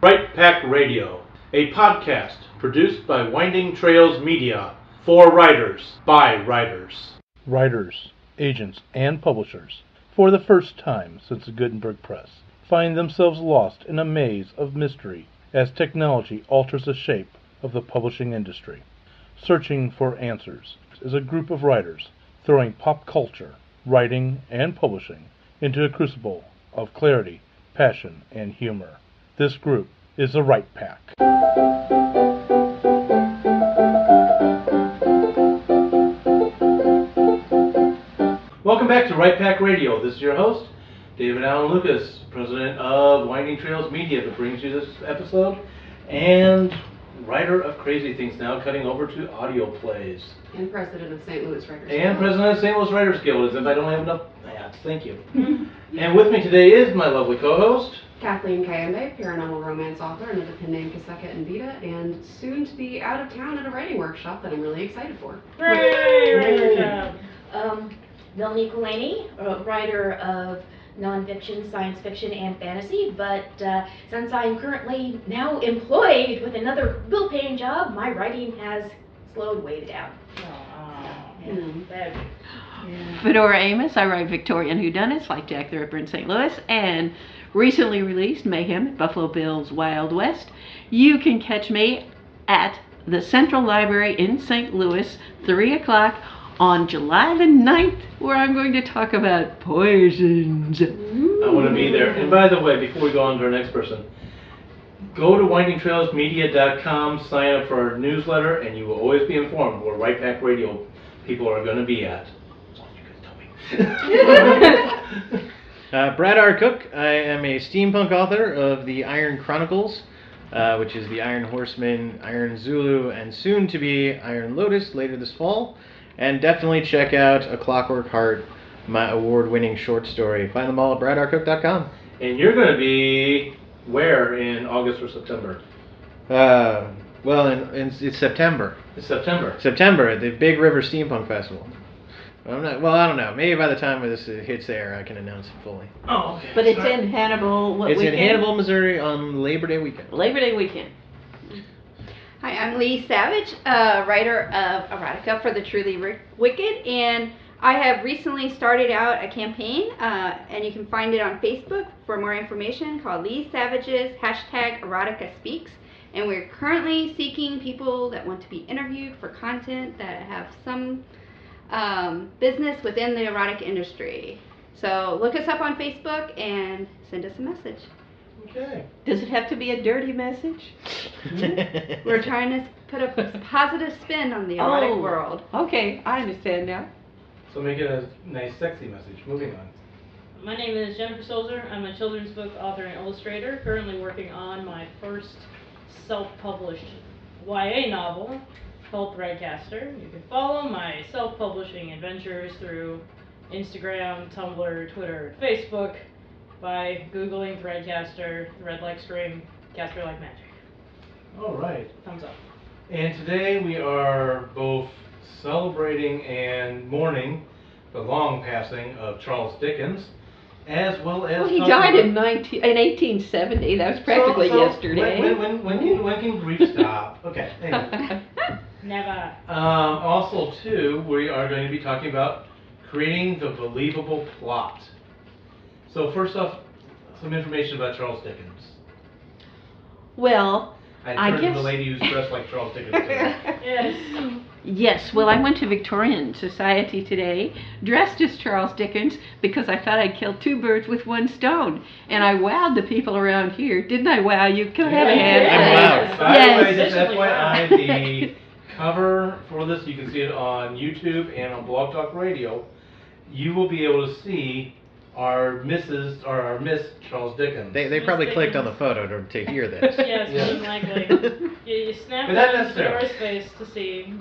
Right Pack Radio, a podcast produced by Winding Trails Media for writers by writers. Writers, agents, and publishers, for the first time since the Gutenberg Press, find themselves lost in a maze of mystery as technology alters the shape of the publishing industry. Searching for Answers is a group of writers throwing pop culture, writing, and publishing into a crucible of clarity, passion, and humor. This group is the Right Pack. Welcome back to Right Pack Radio. This is your host, David Allen Lucas, president of Winding Trails Media, that brings you this episode, and writer of Crazy Things Now, cutting over to audio plays. And president of St. Louis Writers Guild. And president of St. Louis Writers Guild, as if I don't have enough hats. Thank you. And with me today is my lovely co-host, Kathleen Kayende, paranormal romance author under the pen name Kaseka and Vita, and soon to be out of town at a writing workshop that I'm really excited for. Hooray! Melanie Kulani, a writer of nonfiction, science fiction, and fantasy, but since I'm currently now employed with another bill-paying job, my writing has slowed way down. Fedora Amos, I write Victorian whodunits like Jack the Ripper in St. Louis, and recently released Mayhem at Buffalo Bill's Wild West. You can catch me at the Central Library in St. Louis, 3 o'clock on July the 9th, where I'm going to talk about poisons. I want to be there. And by the way, before we go on to our next person, go to windingtrailsmedia.com, sign up for our newsletter, and you will always be informed where Right Pack Radio people are going to be at. As long as you guys tell me. Brad R. Cook. I am a steampunk author of the Iron Chronicles, which is the Iron Horseman, Iron Zulu, and soon to be Iron Lotus later this fall. And definitely check out A Clockwork Heart, my award-winning short story. Find them all at bradarcook.com. And you're going to be where in August or September? It's September. It's September. September at the Big River Steampunk Festival. I don't know. Maybe by the time this hits there, I can announce it fully. Oh, okay. But it's in Hannibal, what It's weekend? in Hannibal, Missouri on Labor Day weekend. Labor Day weekend. Hi, I'm Lee Savage, writer of erotica for the Truly Wicked, and I have recently started out a campaign, and you can find it on Facebook for more information, called Lee Savage's #Erotica Speaks, and we're currently seeking people that want to be interviewed for content that have some business within the erotic industry. So look us up on Facebook and send us a message. Okay. Does it have to be a dirty message? We're trying to put a positive spin on the erotic world. Okay, I understand now. So make it a nice, sexy message. Moving on. My name is Jennifer Solzer. I'm a children's book author and illustrator, currently working on my first self-published YA novel called Threadcaster. You can follow my self-publishing adventures through Instagram, Tumblr, Twitter, and Facebook by Googling Threadcaster, Thread like string, caster like magic. All right. Thumbs up. And today we are both celebrating and mourning the long passing of Charles Dickens, as well as... Well, he died in 1870. That was practically yesterday. When can grief stop? Okay. Anyway. Never. Also, too, we are going to be talking about creating the believable plot. So first off, some information about Charles Dickens. Well, I turned to the lady who's dressed like Charles Dickens today. Yes, well, I went to Victorian Society today, dressed as Charles Dickens, because I thought I'd kill two birds with one stone. And I wowed the people around here. Didn't I wow you? Go ahead, Yes. By the way, just Especially FYI, the cover for this, you can see it on YouTube and on Blog Talk Radio. You will be able to see our Miss Charles Dickens. They probably clicked on the photo to hear this. Yes, more than likely. You snap But not on necessarily. Dora's face to see.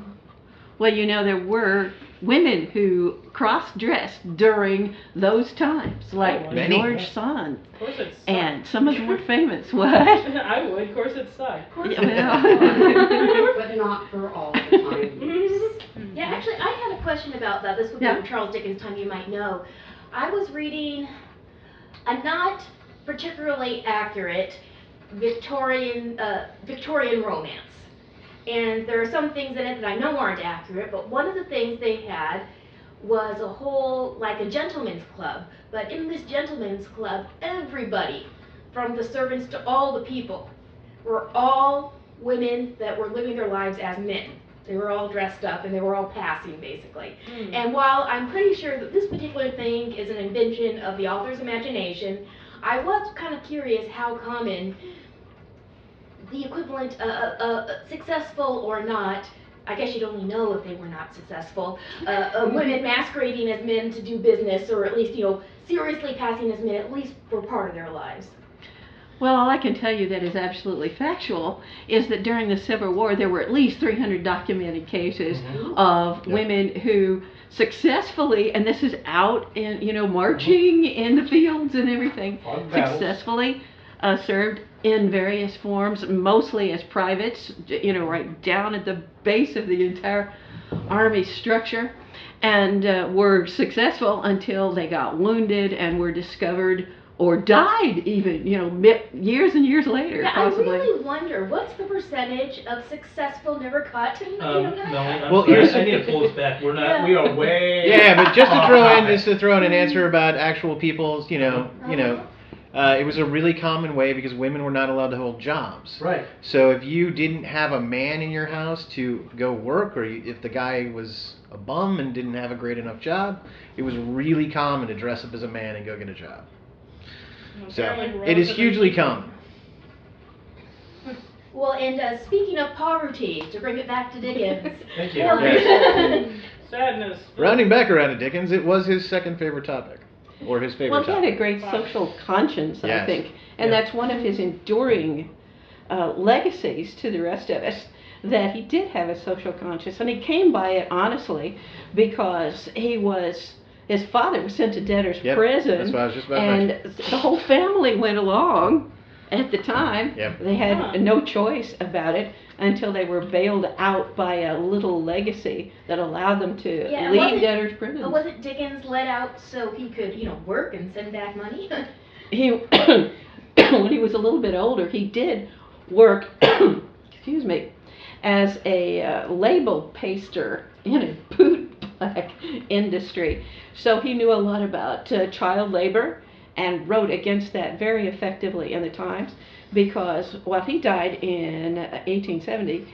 Well, you know, there were women who cross-dressed during those times, like Many. George Sand, Of course it sucked. and some of them were famous. What? I would. Of course it sucked. Yeah, well. But not for all the time. Yeah, actually, I had a question about that. This would be Yeah. from Charles Dickens' time, you might know. I was reading a not particularly accurate Victorian romance. And there are some things in it that I know aren't accurate, but one of the things they had was a whole, like a gentleman's club. But in this gentleman's club, everybody, from the servants to all the people, were all women that were living their lives as men. They were all dressed up and they were all passing, basically. And while I'm pretty sure that this particular thing is an invention of the author's imagination, I was kind of curious how common the equivalent, successful or not, I guess you'd only know if they were not successful, women masquerading as men to do business, or at least, seriously passing as men, at least for part of their lives. Well, all I can tell you that is absolutely factual is that during the Civil War there were at least 300 documented cases of women who successfully, and this is out in, marching in the fields and everything, successfully served in various forms, mostly as privates, right down at the base of the entire army structure, and were successful until they got wounded and were discovered or died even, years and years later, Yeah, possibly. I really wonder, what's the percentage of successful never caught? Well, I need to pull this back. We are way. Yeah, but just to throw in an answer about actual people's, it was a really common way because women were not allowed to hold jobs. Right. So if you didn't have a man in your house to go work, or if the guy was a bum and didn't have a great enough job, it was really common to dress up as a man and go get a job. So it is hugely common. Well, and speaking of poverty, to bring it back to Dickens. Thank you. Sadness. Rounding back around to Dickens, it was his second favorite topic, or his favorite Well, he topic. had a great social conscience, I Yes. think, and that's one of his enduring legacies to the rest of us, that he did have a social conscience, and he came by it honestly because his father was sent to debtor's prison, that's what I was just about to and mention. the whole family went along at the time. Yep. They had no choice about it until they were bailed out by a little legacy that allowed them to leave debtor's prison. But wasn't Dickens let out so he could, work and send back money? He, when he was a little bit older, he did work, excuse me, as a label paster in a bootblack industry. So he knew a lot about child labor and wrote against that very effectively in the Times, because while he died in 1870,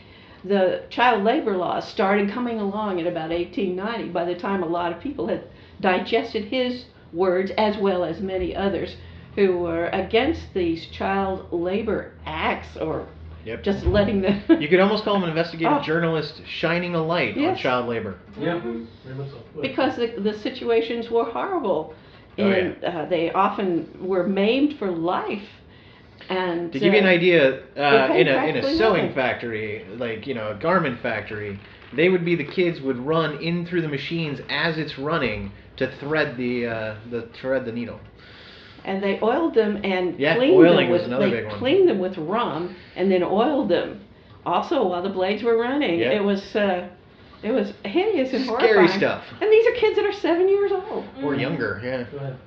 the child labor laws started coming along in about 1890, by the time a lot of people had digested his words, as well as many others who were against these child labor acts, or just letting them... You could almost call him an investigative journalist shining a light on child labor. Yeah, very much so. Because the situations were horrible, and they often were maimed for life. And to give you an idea, in a sewing nothing. factory, like a garment factory, they would be the kids would run in through the machines as it's running to thread the needle. And they oiled them and oiling was another big one. cleaned them with rum and then oiled them, also while the blades were running. Yep. It was hideous and Scary horrifying. stuff. And these are kids that are 7 years old. Or younger, yeah. Go ahead.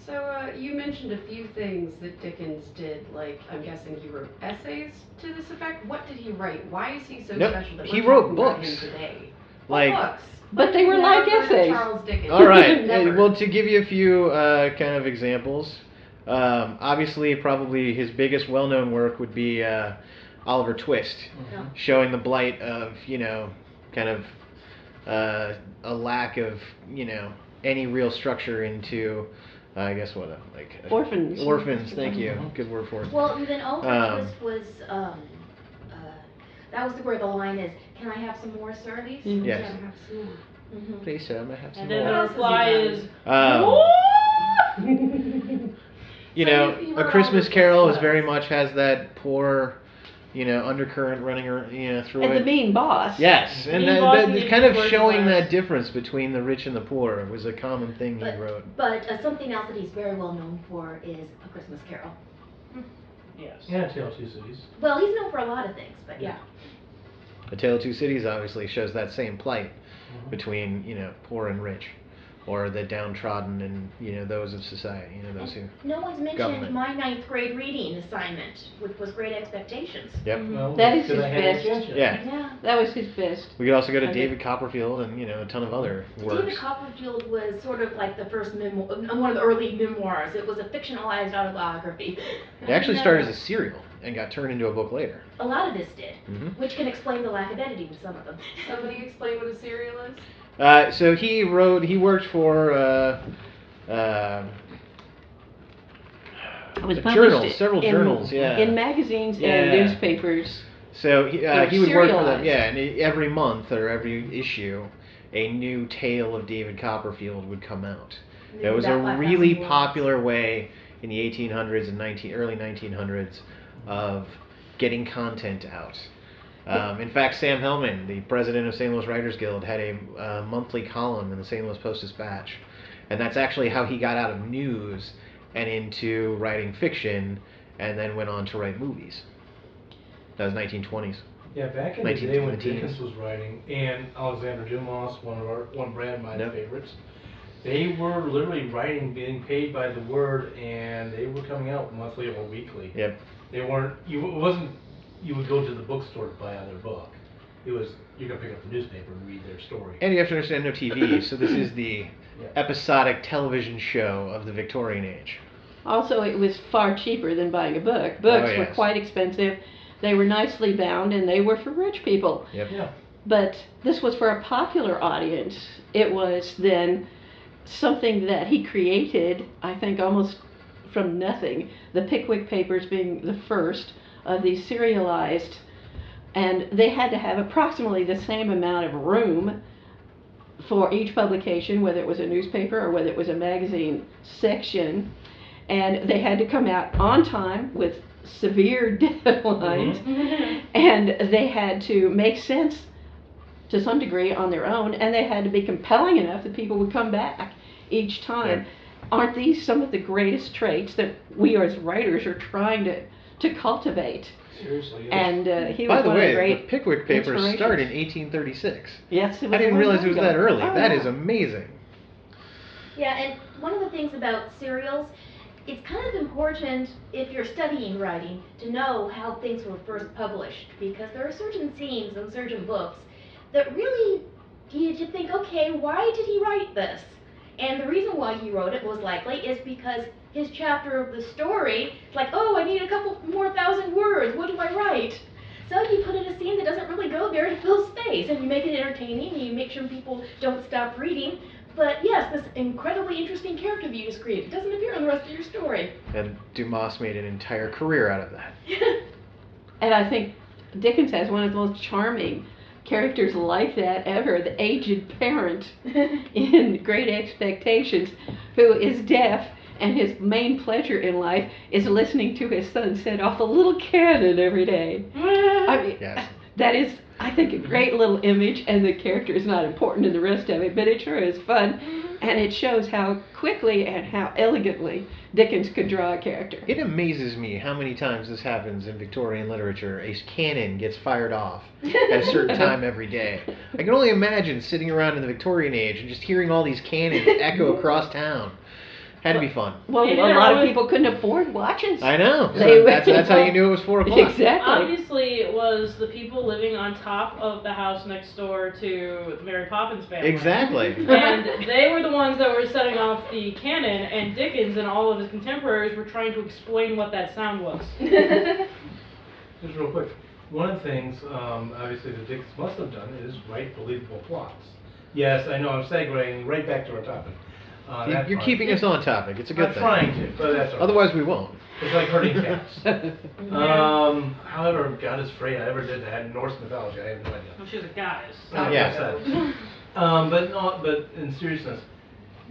So you mentioned a few things that Dickens did, like I'm guessing he wrote essays to this effect. What did he write? Why is he so special that he we're wrote talking about books. him today? Like, Books. But they were Never like heard of essays. Charles Dickens. all right. Never. Well, to give you a few kind of examples, obviously, probably his biggest well-known work would be Oliver Twist, showing the blight of kind of a lack of any real structure into. I guess orphans. Orphans, thank you. Good word for it. Well, and then Oliver Twist was, that was where the line is, can I have some more, sir, these? Yes. Yeah, have some more. Please, sir, may I have some And then more? the reply is, A Christmas Carol is very much has that poor, undercurrent running, through And it. the mean boss. Yes, and Mean boss that and kind of working showing class. that difference between the rich and the poor was a common thing he wrote. But something else that he's very well known for is A Christmas Carol. yes. Yeah, Tale of Two Cities. Well, he's known for a lot of things, but yeah. A Tale of Two Cities obviously shows that same plight between, poor and rich. or the downtrodden and those of society, those who. No one's mentioned Government. my 9th grade reading assignment, which was Great Expectations. Yep. Well, That is because I his hadn't best. changed it. Yeah. Yeah. That was his best. We could also go to I David Copperfield and a ton of other works. David Copperfield was sort of like the first one of the early memoirs. It was a fictionalized autobiography. It actually started as a serial and got turned into a book later. A lot of this did, Mhm. which can explain the lack of editing with some of them. Somebody explain what a serial is? So he worked for It was journals, published several in, journals, yeah. in magazines Yeah. and newspapers. So he would work for them, serialized. yeah, and every month or every issue, a new tale of David Copperfield would come out. It was a About 5,000 really words. popular way in the 1800s and early 1900s of getting content out. In fact, Sam Hellman, the president of St. Louis Writers Guild, had a monthly column in the St. Louis Post-Dispatch, and that's actually how he got out of news and into writing fiction, and then went on to write movies. That was 1920s. Yeah, back in the day when 1917. Dickens was writing, and Alexander Dumas, one brand of my Yep. favorites, they were literally writing, being paid by the word, and they were coming out monthly or weekly. Yep. They weren't. It wasn't. You would go to the bookstore to buy their book. It was you're gonna pick up the newspaper and read their story. And you have to understand, no TV, so this is the Yeah. episodic television show of the Victorian age. Also, it was far cheaper than buying a book. Books were yes. quite expensive. They were nicely bound, and they were for rich people. Yep. Yeah. But this was for a popular audience. It was then something that he created, I think, almost from nothing. The Pickwick Papers being the first of these serialized, and they had to have approximately the same amount of room for each publication, whether it was a newspaper or whether it was a magazine section, and they had to come out on time with severe deadlines, and they had to make sense to some degree on their own, and they had to be compelling enough that people would come back each time. Yeah. Aren't these some of the greatest traits that we as writers are trying to cultivate? Seriously. And he By was the one of the way, the great Pickwick Papers inspirations. started in 1836. Yes, it was I didn't a long realize it time was ago. that early. Oh, That yeah. is amazing. Yeah, and one of the things about serials, it's kind of important if you're studying writing to know how things were first published, because there are certain scenes in certain books that really get you to think, okay, why did he write this? And the reason why he wrote it was likely is because his chapter of the story, it's like, oh, I need a couple more thousand words, what do I write? So you put in a scene that doesn't really go there to fill space, and you make it entertaining, and you make sure people don't stop reading. But yes, this incredibly interesting character that you just created doesn't appear in the rest of your story. And Dumas made an entire career out of that. And I think Dickens has one of the most charming characters like that ever, the aged parent in Great Expectations, who is deaf, and his main pleasure in life is listening to his son set off a little cannon every day. I mean, Yes. that is, I think, a great little image, and the character is not important in the rest of it, but it sure is fun, and it shows how quickly and how elegantly Dickens could draw a character. It amazes me how many times this happens in Victorian literature. A cannon gets fired off at a certain time every day. I can only imagine sitting around in the Victorian age and just hearing all these cannons echo across town. Had to be fun. Well, Maybe a they're lot of always- people couldn't afford watches. I know. So They- that's how you knew it was 4 o'clock. Exactly. Obviously, it was the people living on top of the house next door to the Mary Poppins family. Exactly. And they were the ones that were setting off the cannon, and Dickens and all of his contemporaries were trying to explain what that sound was. Just real quick, one of the things, obviously, that Dickens must have done is write believable plots. Yes, I know, I'm segueing right back to our topic. That You're part. keeping us on topic. It's a good I'm thing. trying to, but that's all right. Otherwise, we won't. It's like herding cats. However, goddess Freya ever did that in Norse mythology, I have no idea. Well, she was a goddess. Yeah. But in seriousness,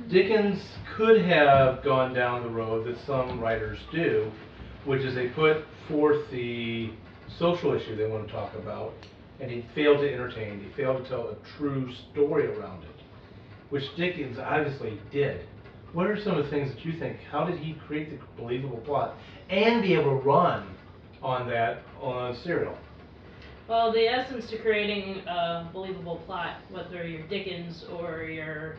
Dickens could have gone down the road that some writers do, which is they put forth the social issue they want to talk about, and he failed to entertain, he failed to tell a true story around it, which Dickens obviously did. What are some of the things that you think, how did he create the believable plot and be able to run on that on serial? Well, the essence to creating a believable plot, whether you're Dickens or you're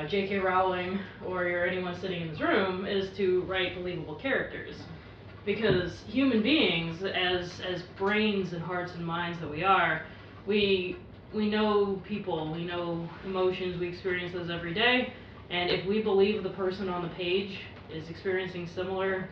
J.K. Rowling or anyone sitting in this room is to write believable characters. Because human beings, as brains and hearts and minds that we are, we know people, we know emotions, we experience those every day, and if we believe the person on the page is experiencing similar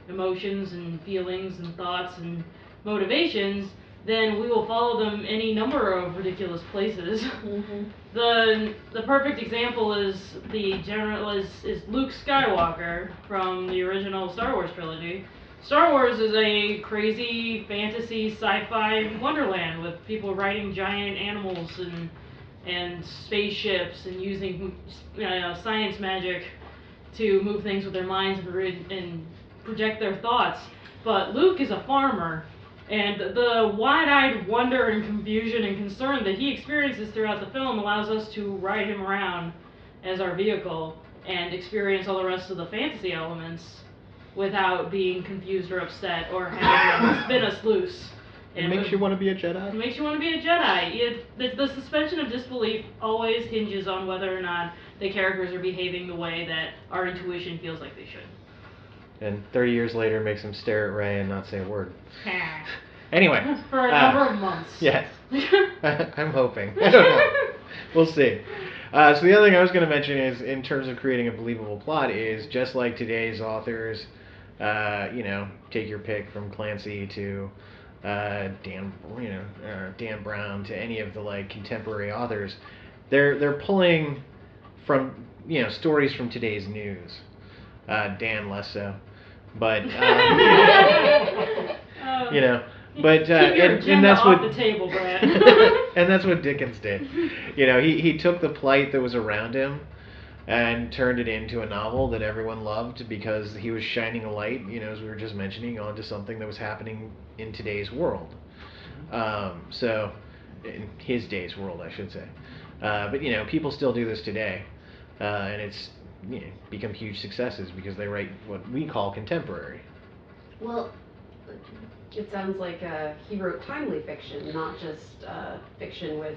emotions and feelings and thoughts and motivations, then we will follow them any number of ridiculous places. Mm-hmm. The perfect example is is Luke Skywalker from the original Star Wars trilogy. Star Wars is a crazy fantasy sci-fi wonderland with people riding giant animals and spaceships and using science magic to move things with their minds and project their thoughts. But Luke is a farmer, and the wide-eyed wonder and confusion and concern that he experiences throughout the film allows us to ride him around as our vehicle and experience all the rest of the fantasy elements without being confused or upset or having him spin us loose. It makes you want to be a Jedi. It makes you want to be a Jedi. The suspension of disbelief always hinges on whether or not the characters are behaving the way that our intuition feels like they should. And 30 years later makes him stare at Rey and not say a word. Anyway. For a number of months. Yes. I'm hoping. I don't know. We'll see. So the other thing I was going to mention is, in terms of creating a believable plot, is just like today's authors, take your pick from Clancy to Dan Brown to any of the contemporary authors. They're pulling from stories from today's news. Dan less so, but But and that's what the table, Brad. and that's what Dickens did. He took the plight that was around him and turned it into a novel that everyone loved because he was shining a light, as we were just mentioning, onto something that was happening in today's world. So, in his day's world, I should say. But people still do this today, and it's become huge successes because they write what we call contemporary. Well, it sounds like he wrote timely fiction, not just fiction with,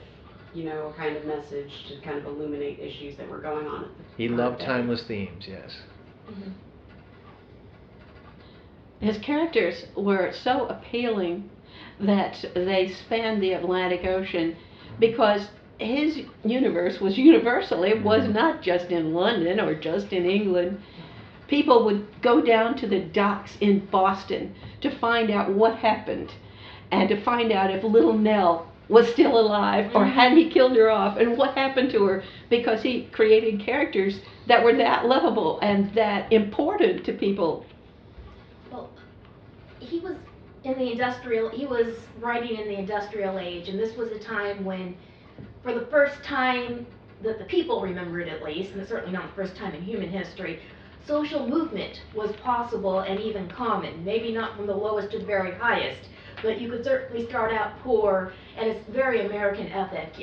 a kind of message to kind of illuminate issues that were going on at the He loved timeless themes, yes. Mm-hmm. His characters were so appealing that they spanned the Atlantic Ocean because his universe was universal. It was not just in London or just in England. People would go down to the docks in Boston to find out what happened and to find out if little Nell was still alive or had he killed her off and what happened to her, because he created characters that were that lovable and that important to people. Well, he was writing in the industrial age, and this was a time when, for the first time that the people remembered at least, and it's certainly not the first time in human history, social movement was possible and even common. Maybe not from the lowest to the very highest, but you could certainly start out poor, and it's very American ethic,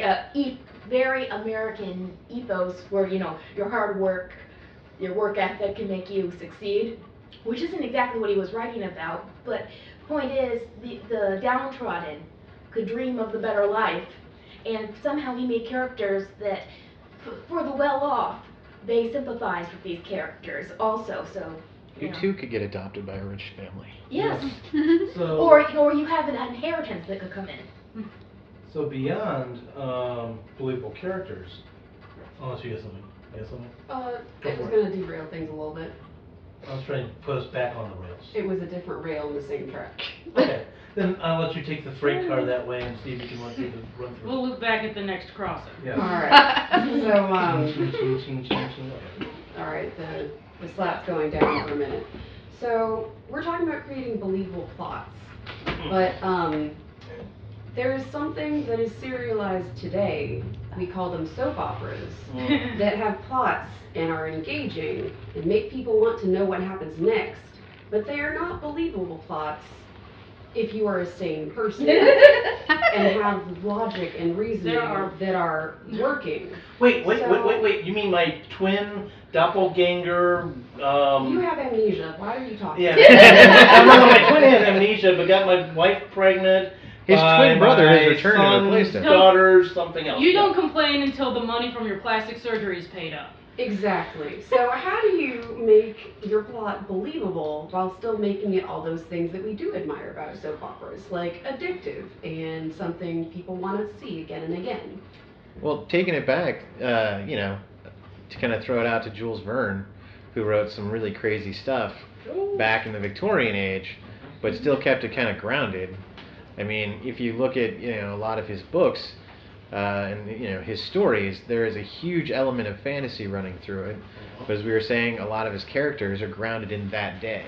very American ethos where, your hard work, your work ethic can make you succeed, which isn't exactly what he was writing about, but point is, the downtrodden could dream of the better life, and somehow he made characters that, for the well-off, they sympathized with these characters also, so... You too could get adopted by a rich family. Yes. So, or you have an inheritance that could come in. So beyond believable characters, unless you get something. I was going to derail things a little bit. I was trying to put us back on the rails. It was a different rail in the same track. Okay, then I'll let you take the freight car that way and see if you can run through. We'll look back at the next crossing. Yeah. All right. So, Okay. all right, the slap's going down for a minute. So, we're talking about creating believable plots, but there's something that is serialized today. We call them soap operas that have plots and are engaging and make people want to know what happens next, but they are not believable plots if you are a sane person and have logic and reasoning that are working. Wait. You mean my twin doppelganger? You have amnesia. Why are you talking? Yeah. My twin has amnesia, but got my wife pregnant. His twin brother has returned and replaced him. Daughters, something else. You don't complain until the money from your plastic surgery is paid up. Exactly. So how do you make your plot believable while still making it all those things that we do admire about soap operas, like addictive and something people want to see again and again? Well, taking it back, to kind of throw it out to Jules Verne, who wrote some really crazy stuff back in the Victorian age, but still kept it kind of grounded. I mean, if you look at a lot of his books and his stories, there is a huge element of fantasy running through it. But as we were saying, a lot of his characters are grounded in that day.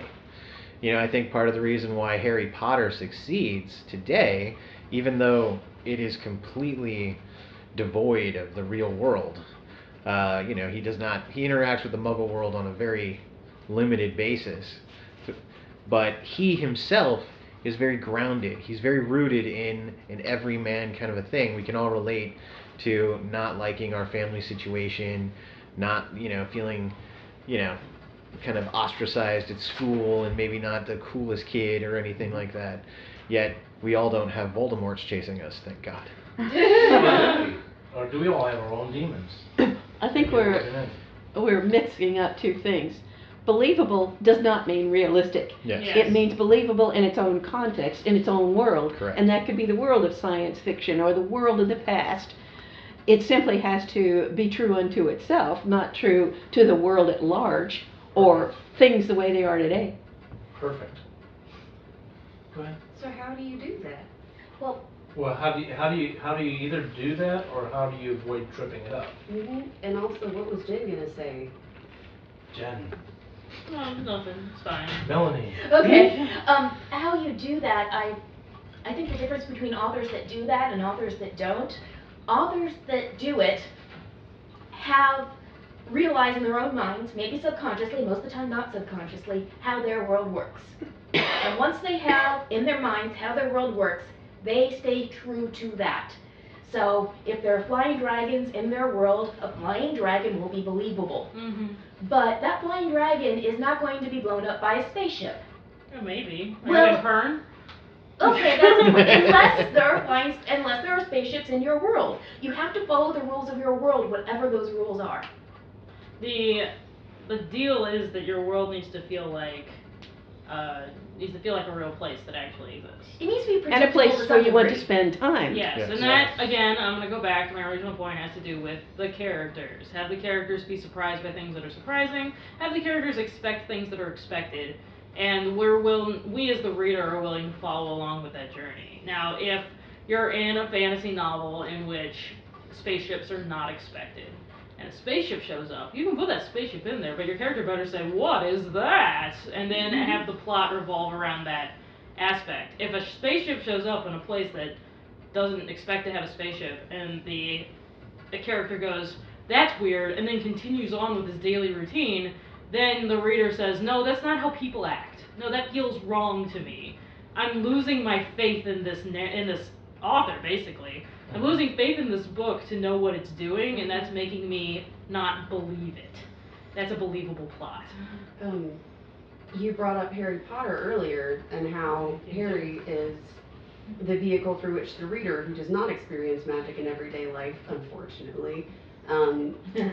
I think part of the reason why Harry Potter succeeds today, even though it is completely devoid of the real world. He does not. He interacts with the Muggle world on a very limited basis, but he himself is very grounded. He's very rooted in an everyman kind of a thing. We can all relate to not liking our family situation, not feeling kind of ostracized at school and maybe not the coolest kid or anything like that. Yet we all don't have Voldemorts chasing us, thank God. Or do we all have our own demons? I think we're mixing up two things. Believable does not mean realistic. Yes. It means believable in its own context, in its own world. Correct. And that could be the world of science fiction or the world of the past. It simply has to be true unto itself, not true to the world at large or things the way they are today. Perfect. Go ahead. So how do you do that? Well, how do you either do that or how do you avoid tripping it up? And also, what was Jen gonna say? Jen. No, nothing. It's fine. Melanie. Okay. How you do that, I think the difference between authors that do that and authors that don't, authors that do it realize in their own minds, maybe subconsciously, most of the time not subconsciously, how their world works. And once they have in their minds how their world works, they stay true to that. So if there are flying dragons in their world, a flying dragon will be believable. Mm-hmm. But that flying dragon is not going to be blown up by a spaceship. Or maybe. Well- Or Pern. Okay, that's unless there are spaceships in your world. You have to follow the rules of your world, whatever those rules are. The deal is that your world needs to feel like a real place that actually exists. It needs to be predictable And a place to where some you want to degree. spend time. Yes, Yes. and that, again, I'm going to go back to my original point, has to do with the characters. Have the characters be surprised by things that are surprising. Have the characters expect things that are expected. And we as the reader are willing to follow along with that journey. Now, if you're in a fantasy novel in which spaceships are not expected, and a spaceship shows up, you can put that spaceship in there, but your character better say, "What is that?" And then have the plot revolve around that aspect. If a spaceship shows up in a place that doesn't expect to have a spaceship, and the character goes, "That's weird," and then continues on with his daily routine, then the reader says, "No, that's not how people act. No, that feels wrong to me. I'm losing my faith in this author, basically. I'm losing faith in this book to know what it's doing, and that's making me not believe it." That's a believable plot. You brought up Harry Potter earlier and how Harry is the vehicle through which the reader, who does not experience magic in everyday life, unfortunately,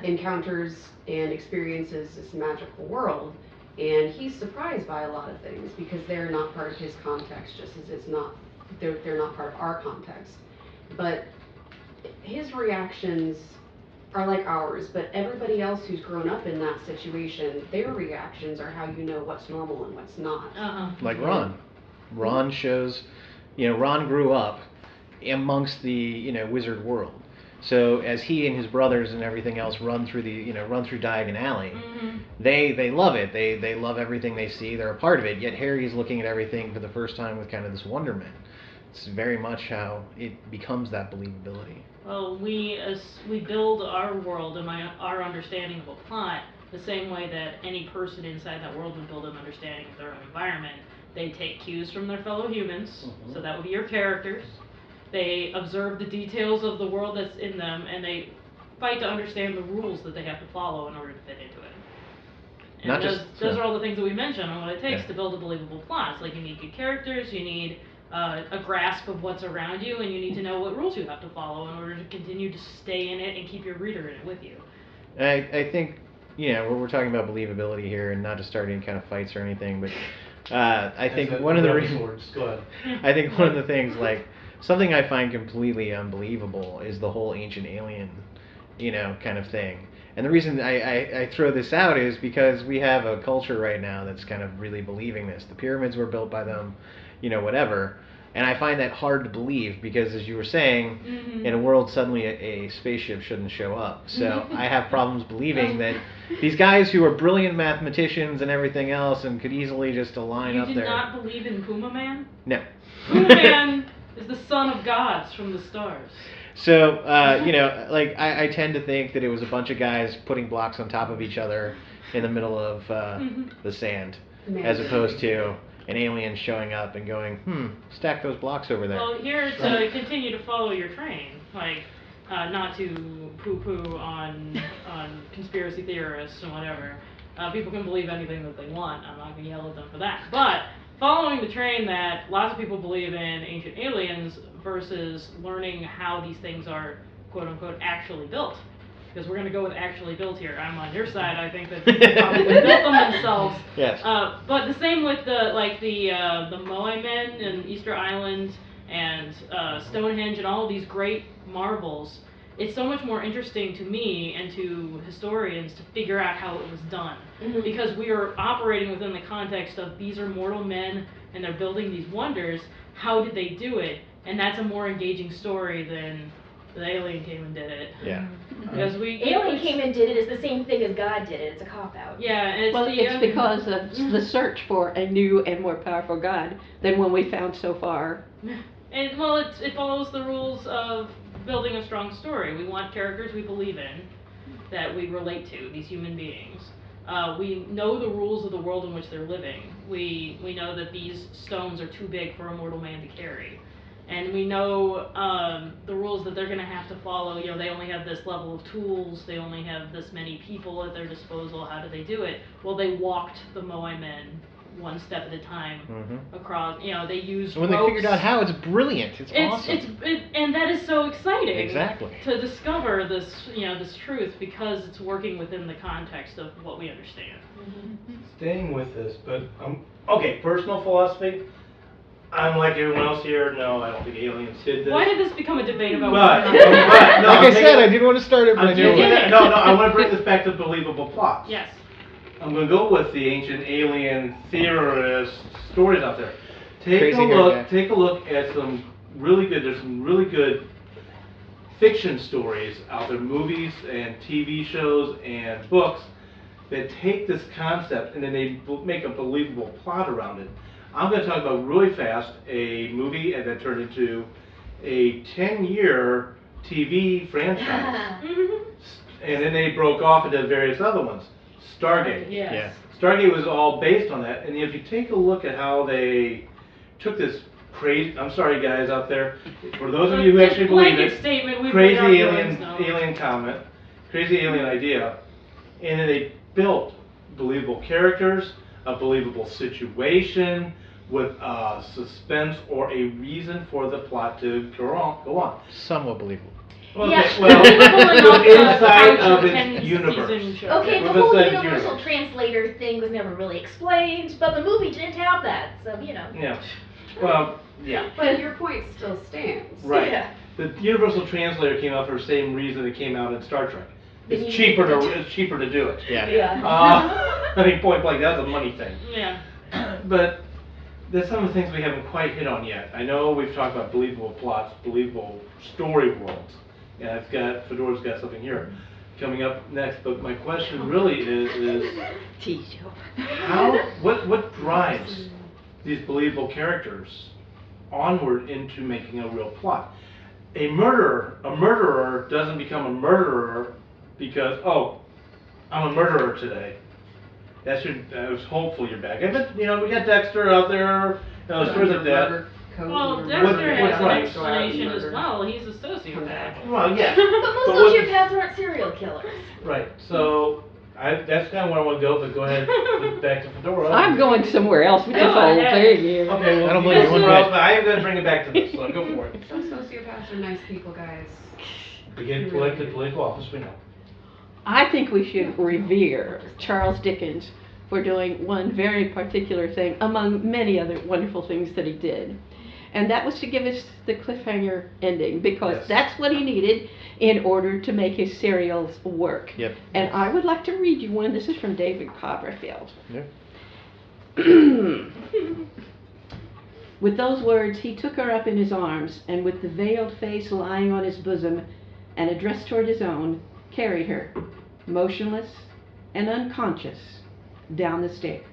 encounters and experiences this magical world. And he's surprised by a lot of things because they're not part of his context, just as they're not part of our context. But his reactions are like ours, but everybody else who's grown up in that situation, their reactions are how you know what's normal and what's not. Like Ron. Ron shows, Ron grew up amongst the, wizard world. So as he and his brothers and everything else run through Diagon Alley, they love it. They love everything they see. They're a part of it. Yet Harry's looking at everything for the first time with kind of this wonderment. It's very much how it becomes that believability. Well, we build our world and our understanding of a plot the same way that any person inside that world would build an understanding of their own environment. They take cues from their fellow humans, so that would be your characters. They observe the details of the world that's in them, and they fight to understand the rules that they have to follow in order to fit into it. And those are all the things that we mentioned on what it takes to build a believable plot. It's like you need good characters, you need a grasp of what's around you, and you need to know what rules you have to follow in order to continue to stay in it and keep your reader in it with you. I think, we're talking about believability here, and not to start any kind of fights or anything, but I think one of the reasons. Go ahead. I think one of the things, like, something I find completely unbelievable is the whole ancient alien, kind of thing. And the reason I throw this out is because we have a culture right now that's kind of really believing this. The pyramids were built by them, whatever. And I find that hard to believe because, as you were saying, in a world suddenly a spaceship shouldn't show up. So I have problems believing that these guys who are brilliant mathematicians and everything else and could easily just align up there. You did not believe in Puma Man? No. Puma Man is the son of gods from the stars. So, I tend to think that it was a bunch of guys putting blocks on top of each other in the middle of the sand, as opposed to an alien showing up and going, stack those blocks over there. Well, here to continue to follow your train, not to poo-poo on conspiracy theorists and whatever. People can believe anything that they want. I'm not going to yell at them for that. But following the train that lots of people believe in ancient aliens versus learning how these things are, quote-unquote, actually built. Because we're going to go with actually built here. I'm on your side. I think that they probably built them themselves. Yes. But the same with the Moai men and Easter Island and Stonehenge and all of these great marvels. It's so much more interesting to me and to historians to figure out how it was done. Because we are operating within the context of these are mortal men and they're building these wonders. How did they do it? And that's a more engaging story than the alien came and did it. Yeah. Because Alien came and did it is the same thing as God did it. It's a cop-out. Yeah, and It's because of the search for a new and more powerful God than one we found so far. And it follows the rules of building a strong story. We want characters we believe in, that we relate to, these human beings. We know the rules of the world in which they're living. We know that these stones are too big for a mortal man to carry. And we know the rules that they're going to have to follow. They only have this level of tools. They only have this many people at their disposal. How do they do it? Well, they walked the Moai men one step at a time across. They used when ropes. they figured out how, it's brilliant. It's awesome. And that is so exciting. Exactly. To discover this, this truth because it's working within the context of what we understand. Staying with this, but personal philosophy. I'm like everyone else here. No, I don't think aliens did this. Why did this become a debate about? But like I said, I didn't want to start it, but I did. No, I want to bring this back to believable plots. Yes. I'm going to go with the ancient alien theorist stories out there. Take a look at some really good. There's some really good fiction stories out there, movies and TV shows and books that take this concept and then they make a believable plot around it. I'm going to talk about really fast a movie that turned into a 10-year TV franchise. And then they broke off into various other ones. Stargate. Yes. Yeah. Stargate was all based on that. And if you take a look at how they took this crazy, I'm sorry guys out there, for those of you who actually believe it, crazy alien comment, crazy alien idea, and then they built believable characters, a believable situation with suspense or a reason for the plot to go on. Somewhat believable. Yes. Well, inside of its universe. Okay, the whole universal translator thing was never really explained, but the movie didn't have that, so Yeah. Well, yeah. But your point still stands. Right. Yeah. The universal translator came out for the same reason it came out in Star Trek. It's cheaper to do it. Yeah. I mean, point blank, that's a money thing. Yeah. But there's some of the things we haven't quite hit on yet. I know we've talked about believable plots, believable story worlds. And Fedora's got something here coming up next. But my question really is what drives these believable characters onward into making a real plot? A murderer doesn't become a murderer because, I'm a murderer today. That was hopefully your bag. But we got Dexter out there, stories like that. Well, Dexter has an explanation as well. He's a sociopath. Well, yeah. But most sociopaths aren't serial killers. Right. So that's kind of where I want to go. But go ahead. Back to Fedora. I'm going somewhere else with this whole thing here. Okay. Well, I don't believe you one bit. I am going to bring it back to this. So go for it. Some sociopaths are nice people, guys. We get elected political office. We know. I think we should revere Charles Dickens for doing one very particular thing among many other wonderful things that he did. And that was to give us the cliffhanger ending, because Yes. that's what he needed in order to make his serials work. Yep. And I would like to read you one. This is from David Copperfield. Yep. With those words, he took her up in his arms, and with the veiled face lying on his bosom, and addressed toward his own, carried her, motionless and unconscious, down the stairs.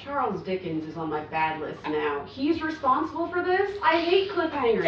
Charles Dickens is on my bad list now. He's responsible for this? I hate cliffhangers.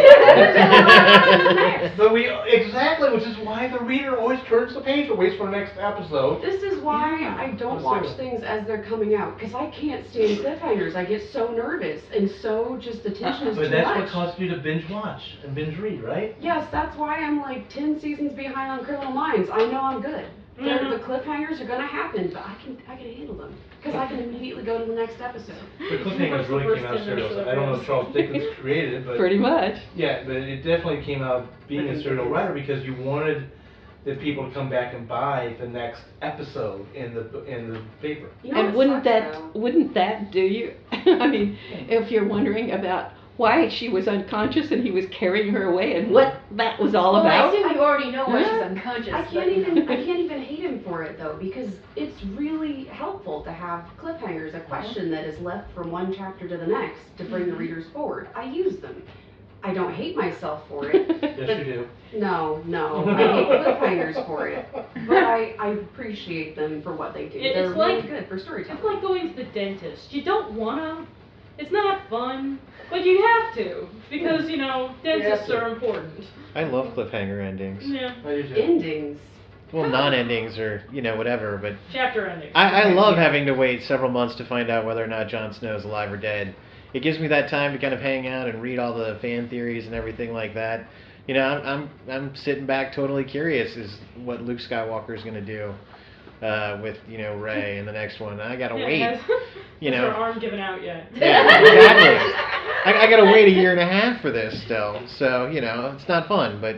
But which is why the reader always turns the page or waits for the next episode. This is why Yeah, I don't let's watch do it. things as they're coming out, because I can't stand cliffhangers. I get so nervous, and so just attention is But too that's much. what causes you to binge watch and binge read, right? Yes, that's why I'm like 10 seasons behind on Criminal Minds. I know I'm good. The cliffhangers are gonna happen, but I can handle them, because I can immediately go to the next episode. The cliffhangers really came out of serials. I don't know if Charles Dickens created it, but Pretty much. yeah, but it definitely came out of being a serial writer because you wanted the people to come back and buy the next episode in the paper. You know And what sucks, though? wouldn't that do you? I mean, if you're wondering about why she was unconscious and he was carrying her away and what that was all Well, I about. assume you already know why she's Yeah. unconscious. I but- can't even hate him for it though, because it's really helpful to have cliffhangers, a question that is left from one chapter to the next to bring the readers forward. I use them. I don't hate myself for it. Yes, you do. No, I hate cliffhangers for it. But I appreciate them for what they do. It's They're really like- good for It's storytelling. like going to the dentist. You don't wanna. It's not fun, but you have to because dentists to. are important. I love cliffhanger endings. Yeah. I do too. Endings. Well, non-endings or whatever, but Chapter ending. I love having to wait several months to find out whether or not Jon Snow is alive or dead. It gives me that time to kind of hang out and read all the fan theories and everything like that. I'm sitting back totally curious as what Luke Skywalker is going to do with Rey in the next one. I gotta wait. Has You her know. arm given out yet? Yeah, exactly. I gotta wait a year and a half for this still, so it's not fun, but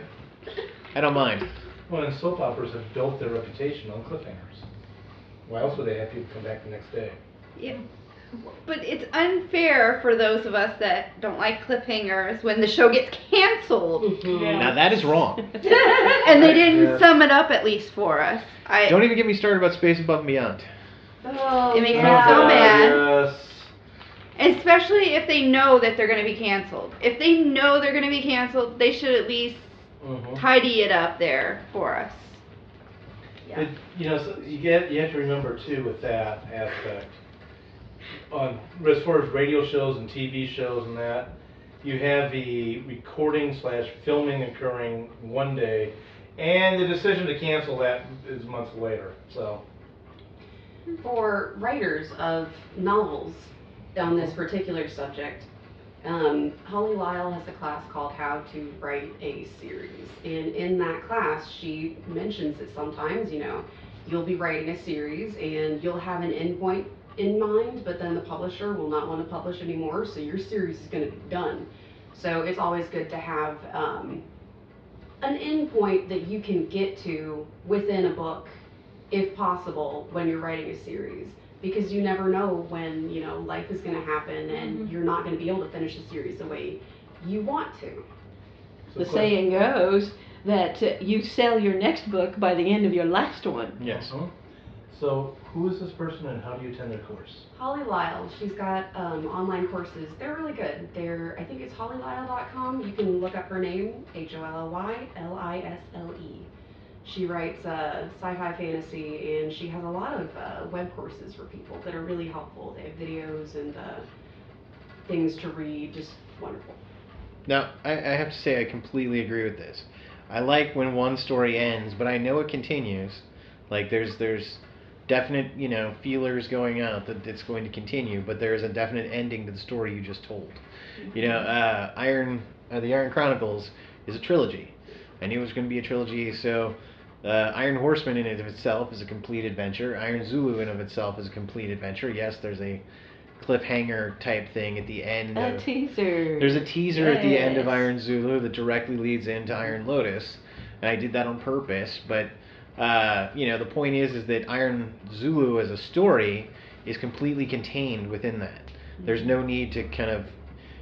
I don't mind. Well, and soap operas have built their reputation on cliffhangers. Why else would they have people come back the next day? Yeah. But it's unfair for those of us that don't like cliffhangers when the show gets canceled Yeah. Now that is wrong. and they didn't Yeah. sum it up at least for us. Don't even get me started about Space Above and Beyond. Oh, It makes me yeah. so mad. Yes. Especially if they know that they're going to be canceled. If they know they're going to be canceled, they should at least Mhm. tidy it up there for us. But, so you have to remember too with that aspect. As far as radio shows and TV shows and that, you have the recording/filming occurring one day, and the decision to cancel that is months later. So. For writers of novels on this particular subject, Holly Lyle has a class called How to Write a Series. And in that class, she mentions that sometimes, you'll be writing a series and you'll have an endpoint in mind, but then the publisher will not want to publish anymore, so your series is going to be done. So it's always good to have an endpoint that you can get to within a book, if possible, when you're writing a series, because you never know when life is going to happen and you're not going to be able to finish the series the way you want to. The saying goes that you sell your next book by the end of your last one. Yes. Uh-huh. So who is this person and how do you attend their course? Holly Lyle, she's got online courses. They're really good. I think it's hollylyle.com. You can look up her name, HOLLYLISLE. She writes sci-fi fantasy, and she has a lot of web courses for people that are really helpful. They have videos and things to read, just wonderful. Now, I have to say I completely agree with this. I like when one story ends, but I know it continues. Like there's definite, feelers going out that it's going to continue, but there is a definite ending to the story you just told. The Iron Chronicles is a trilogy. I knew it was going to be a trilogy, so Iron Horseman in and of itself is a complete adventure. Iron Zulu in and of itself is a complete adventure. Yes, there's a cliffhanger type thing at the end. A teaser. There's a teaser at the end of Yes. Iron Zulu that directly leads into Iron Lotus. and I did that on purpose. But the point is that Iron Zulu as a story is completely contained within that. There's no need to kind of,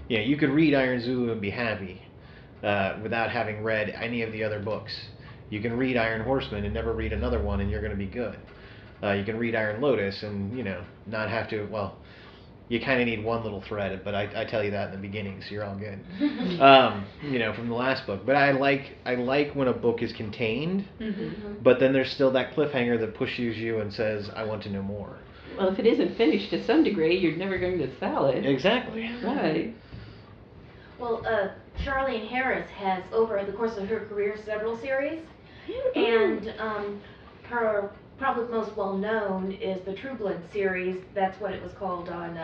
you could read Iron Zulu and be happy without having read any of the other books. You can read Iron Horseman and never read another one, and you're going to be good. You can read Iron Lotus and not have to. Well, you kind of need one little thread, but I tell you that in the beginning, so you're all good. From the last book. But I like when a book is contained, but then there's still that cliffhanger that pushes you and says, I want to know more. Well, if it isn't finished to some degree, you're never going to sell it. Exactly. Right. Well, Charlene Harris has, over the course of her career, several series, and her probably most well known is the True Blood series. That's what it was called on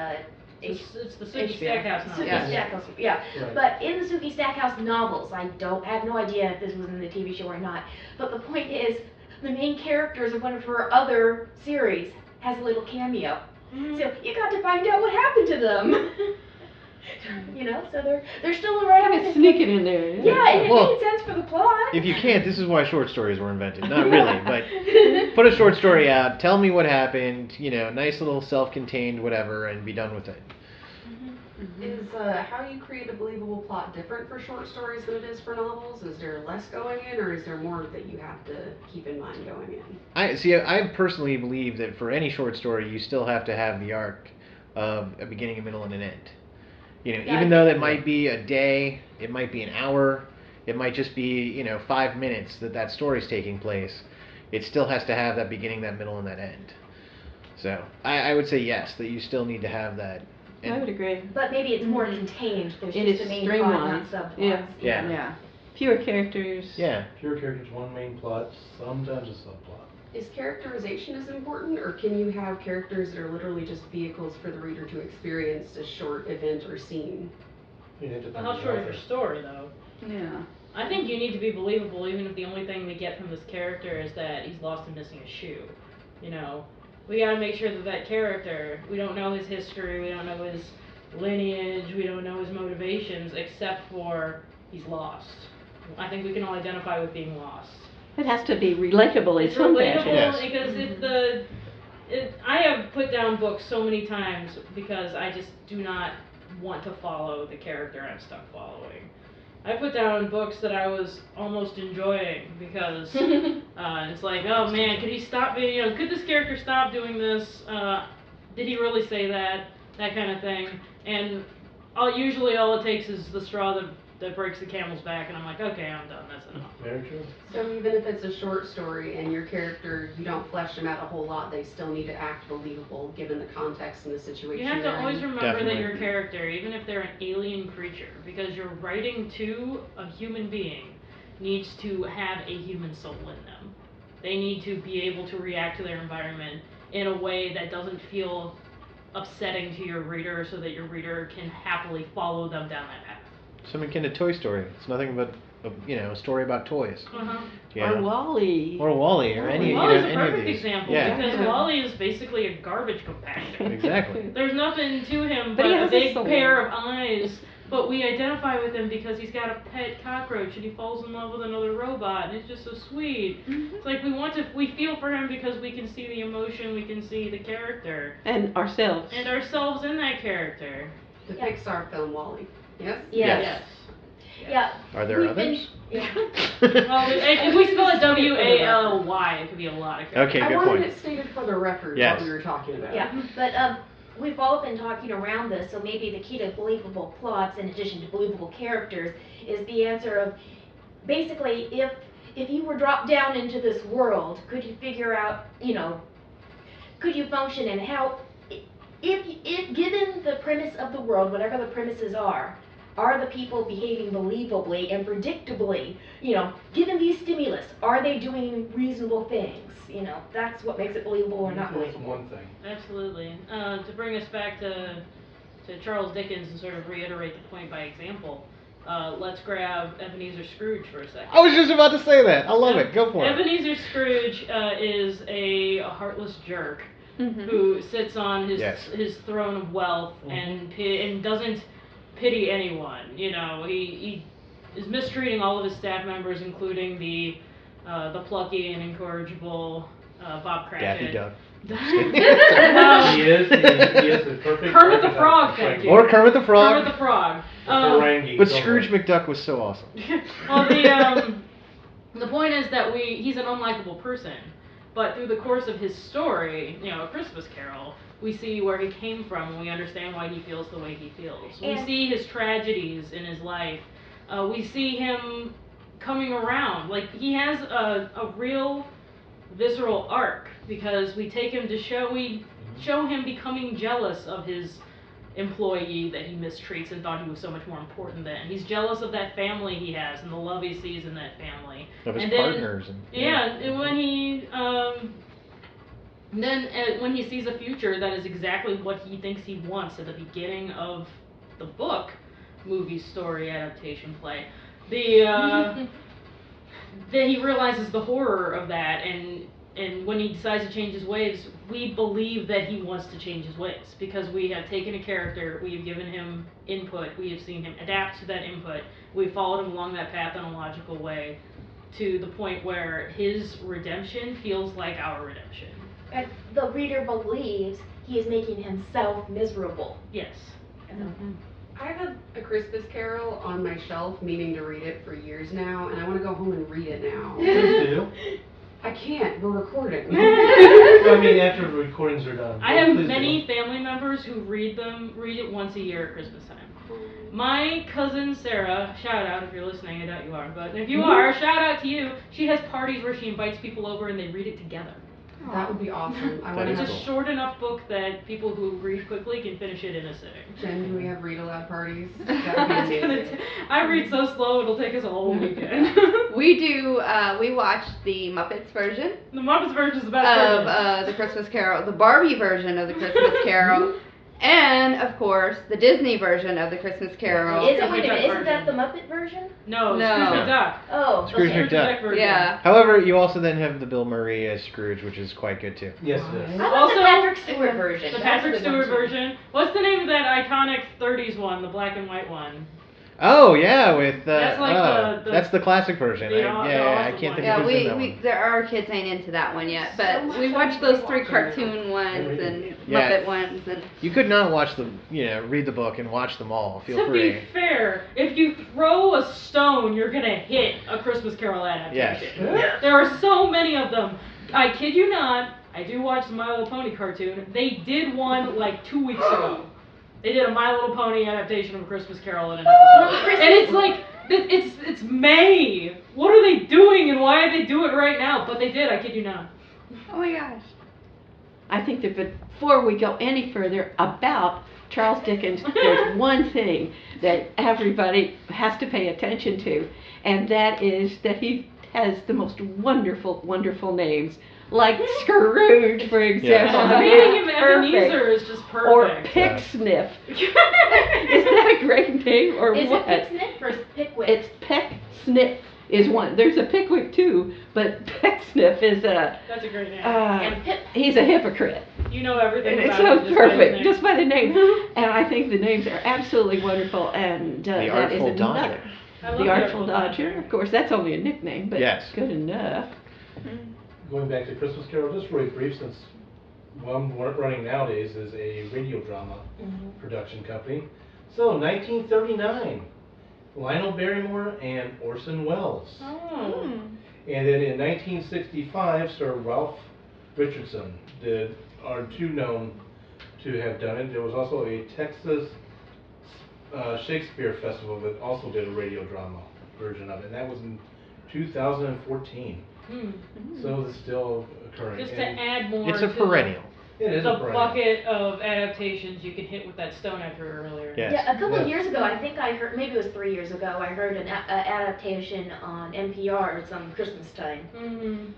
It's the Suki Stackhouse novel. Suki Stackhouse, yeah. Right. But in the Suki Stackhouse novels, I have no idea if this was in the TV show or not, but the point is, the main characters of one of her other series has a little cameo. So you got to find out what happened to them. So they're still around. Kind of sneak it in there. Yeah, and it Well, made sense for the plot. If you can't, this is why short stories were invented. Not really, but put a short story out, tell me what happened, nice little self-contained whatever, and be done with it. Is how you create a believable plot different for short stories than it is for novels? Is there less going in, or is there more that you have to keep in mind going in? I personally believe that for any short story, you still have to have the arc of a beginning, a middle, and an end. Even though that might be a day, it might be an hour, it might just be 5 minutes that story's taking place. It still has to have that beginning, that middle, and that end. So I would say yes, that you still need to have that. I would agree. But maybe it's more contained. There's It just is a main plot, not streamlined. subplots. Yeah. Fewer characters. Yeah. Fewer characters, one main plot, sometimes a subplot. Is characterization as important, or can you have characters that are literally just vehicles for the reader to experience a short event or scene? Well, how short is your story, though? Yeah. I think you need to be believable, even if the only thing we get from this character is that he's lost and missing a shoe. We gotta make sure that character, we don't know his history, we don't know his lineage, we don't know his motivations, except for he's lost. I think we can all identify with being lost. It has to be relatable in It's some relatable fashion. Yes. because I have put down books so many times because I just do not want to follow the character I'm stuck following. I put down books that I was almost enjoying because it's like, oh man, could he stop being, could this character stop doing this? Did he really say that? That kind of thing. And usually all it takes is the straw that breaks the camel's back, and I'm like, okay, I'm done. That's enough. Very true. So even if it's a short story and your character, you don't flesh them out a whole lot, they still need to act believable given the context and the situation. You have to they're always in. remember Definitely. that your character, even if they're an alien creature, because you're writing to a human being, needs to have a human soul in them. They need to be able to react to their environment in a way that doesn't feel upsetting to your reader, so that your reader can happily follow them down that path. Something akin to Toy Story. It's nothing but a story about toys. Or Wall-E. Or Wall-E, or any Wally's any a of perfect these. example Yeah. because Wally is basically a garbage compactor. Exactly. There's nothing to him But but he a has a big soul. pair of eyes. But we identify with him because he's got a pet cockroach and he falls in love with another robot, and it's just so sweet. It's like we feel for him because we can see the emotion, we can see the character, And ourselves. and ourselves in that character. The Pixar film Wall-E. Yes? Yes. Yeah. Are there We've been- others? Yeah. Well, if we spell it W-A-L-Y, it could be a lot of characters. Okay, I good wanted point. it stated for the record Yes. what we were talking about. Yeah, but we've all been talking around this, so maybe the key to believable plots, in addition to believable characters, is the answer of basically if you were dropped down into this world, could you figure out, could you function, and how, if given the premise of the world, whatever the premises are the people behaving believably and predictably, given these stimulus, are they doing reasonable things? That's what makes it believable or not That's believable. one thing. Absolutely. To bring us back to Charles Dickens and sort of reiterate the point by example, let's grab Ebenezer Scrooge for a second. I was just about to say that. I love it. Go for it. Ebenezer Scrooge is a heartless jerk who sits on his throne of wealth and doesn't pity anyone. He is mistreating all of his staff members, including the plucky and incorrigible Bob Cratchit. Daffy Duck. He is the perfect Kermit the Frog, thank you. Or Kermit the Frog. Kermit the Frog. Ferengi, But don't Scrooge worry. McDuck was so awesome. Well, the point is that he's an unlikable person, but through the course of his story, A Christmas Carol, we see where he came from, and we understand why he feels the way he feels. We see his tragedies in his life. We see him coming around. Like, he has a real visceral arc, because we show him becoming jealous of his employee that he mistreats and thought he was so much more important than. He's jealous of that family he has and the love he sees in that family. Of his and then, partners. And when he when he sees a future that is exactly what he thinks he wants at the beginning of the book, movie, story, adaptation, play, then he realizes the horror of that, and when he decides to change his ways, we believe that he wants to change his ways, because we have taken a character, we have given him input, we have seen him adapt to that input, we followed him along that path in a logical way, to the point where his redemption feels like our redemption. And the reader believes he is making himself miserable. Yes. I've had A Christmas Carol on my shelf, meaning to read it for years now, and I want to go home and read it now. Please do. I can't. We're recording. I mean, after the recordings are done. I have Please many do. family members who read it once a year at Christmas time. My cousin Sarah, shout out if you're listening, I doubt you are, but if you are, shout out to you. She has parties where she invites people over and they read it together. That would be awesome. I That want to is have. It's a short enough book that people who read quickly can finish it in a sitting. Jen, do we have read aloud parties? That would be amazing. I read so slow, it'll take us a whole weekend. We do. We watched the Muppets version The Muppets version is the best of version. the Christmas Carol, the Barbie version of the Christmas Carol, and of course the Disney version of the Christmas Carol. Is it- Isn't that the Muppet version? No, No. Scrooge McDuck. Oh, Scrooge okay. McDuck. version. Yeah. However, you also then have the Bill Murray as Scrooge, which is quite good too. Yes, it is. I love Also, the Patrick Stewart version. The That's Patrick a good one, Stewart too. version. What's the name of that iconic 30s one, the black and white one? Oh yeah, with That's like the- that's the classic version. the I awesome can't think one. of who's in that one. Our kids ain't into that one yet, but So much we of watched it those we 3 watch. cartoon ones and Yeah. Muppet ones, and You could not watch them, read the book and watch them all. Feel To free. be fair, if you throw a stone, you're gonna hit A Christmas Carol adaptation. Yes. There are so many of them. I kid you not, I do watch the My Little Pony cartoon. They did one like 2 weeks ago. They did a My Little Pony adaptation of A Christmas Carol in an episode. And it's like, it's May. What are they doing and why did they do it right now? But they did, I kid you not. oh my gosh. I think that before we go any further about Charles Dickens, there's one thing that everybody has to pay attention to, and that is that he has the most wonderful, wonderful names, like Scrooge, for example. I mean, Reading him it's perfect. Ebenezer is just perfect. Or Picksniff. Isn't that a great name, or Is what? it Picksniff or Pickwick? It's Pecksniff is one. There's a Pickwick too, but Pecksniff is a. That's a great name. And Pip. He's a hypocrite. You know everything And it about sounds him just by his perfect name. just by the name. And I think the names are absolutely wonderful. And The that is Artful another. Dodger. I love The Artful Dodger. Of course, that's only a nickname, but Yes. good enough. Going back to Christmas Carol, just really brief, since one running nowadays is a radio drama production company. So, 1939, Lionel Barrymore and Orson Welles. Oh. And then in 1965, Sir Ralph Richardson are two known to have done it. There was also a Texas Shakespeare Festival that also did a radio drama version of it, and that was in 2014. So it's still occurring. Just to And add more It's a to perennial. it is the a perennial. bucket of adaptations you can hit with that stone I threw earlier. Yes. Yeah, a couple of Yes. years ago, I think I heard, maybe it was 3 years ago, I heard an adaptation on NPR some Christmas time.